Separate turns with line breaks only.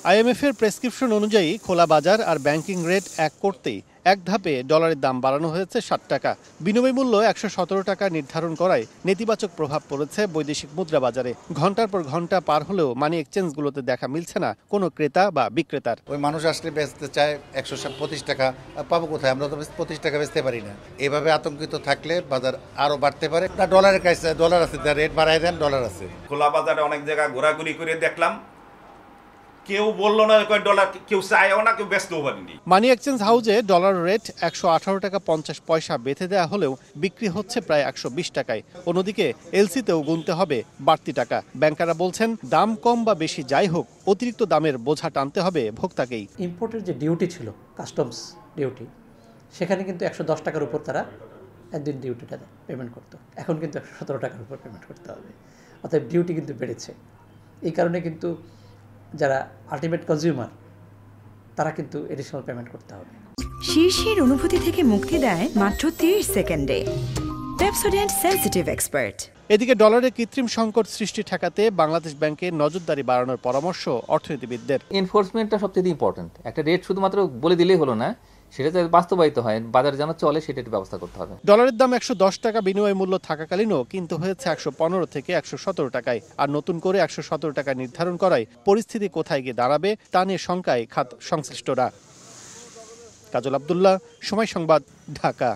IMF এর prescription অনুযায়ী খোলা বাজার আর ব্যাংকিং রেট এক করতেই এক ধাপে ডলারের দাম বাড়ানো হয়েছে ৬০ টাকা। বিনিময় মূল্য ১১৭ টাকা নির্ধারণ করায় নেতিবাচক প্রভাব পড়েছে বৈদেশিক মুদ্রা বাজারে। ঘন্টার পর ঘন্টা পার হলেও মানি এক্সচেঞ্জগুলোতে দেখা মিলছে না কোনো ক্রেতা বা বিক্রেতার।
ওই মানুষ আসলে বেচতে চায় ১২৫ টাকা, পাবো কোথায়? আমরা তো ২৫ টাকা বেচতে পারি না। এভাবে আতঙ্কিত থাকলে বাজার আরো বাড়তে পারে। না, ডলারের কাছে ডলার আছে, রেট বাড়ায় দেন, ডলার আছে।
খোলা বাজারে অনেক জায়গায় ঘোরাঘুরি করে দেখলাম, কেউ বললো না ডলার, কেউ চায়ও না, কেউ ব্যস্তও পারেনি।
মানি এক্সচেঞ্জ হাউজে ডলার রেট ১১৮ টাকা ৫০ পয়সা বেঁধে দেওয়া হলেও বিক্রি হচ্ছে প্রায় ১২০ টাকায়। অন্যদিকে এলসিতেও গুনতে হবে বাড়তি টাকা। ব্যাংকাররা বলছেন, দাম কম বা বেশি যাই হোক, অতিরিক্ত দামের বোঝা টানতে হবে ভোক্তাকেই।
ইম্পোর্টের যে ডিউটি ছিল, কাস্টমস ডিউটি, সেখানে কিন্তু ১১০ টাকার উপর তারা একদিন ডিউটিটা পেমেন্ট করতো। এখন কিন্তু ১১৭ টাকার উপর পেমেন্ট করতে হবে। অর্থাৎ ডিউটি কিন্তু বেড়েছে। এই কারণে কিন্তু যারা আলটিমেট কনজিউমার, তারা কিন্তু এডিশনাল পেমেন্ট করতে হবে।
শীর্ষের অনুভূতি থেকে মুক্তি দেয় মাত্র ৩০ সেকেন্ডে পেপসোডেন্ট সেনসিটিভ এক্সপার্ট।
এদিকে ডলারের কৃত্রিম সংকট সৃষ্টি ঠেকাতে বাংলাদেশ ব্যাংকের নজরদারি বাড়ানোর পরামর্শ অর্থনীতিবিদদের।
এনফোর্সমেন্টটা সবচেয়ে ইম্পর্টেন্ট। একটা রেট শুধুমাত্র বলে দিলেই হলো না, সেটা যাতে বাস্তবায়িত হয়, বাজারে যেন চলে, সেটা একটু ব্যবস্থা করতে হবে।
ডলারের দাম ১১০ টাকা বিনিময় মূল্য থাকাকালীনও কিন্তু হয়েছে ১১৫ থেকে ১১৭ টাকায়। আর নতুন করে ১১৭ টাকা নির্ধারণ করায় পরিস্থিতি কোথায় গিয়ে দাঁড়াবে তা নিয়ে শঙ্কায় খাত সংশ্লিষ্টরা। কাজল আব্দুল্লাহ, সময় সংবাদ, ঢাকা।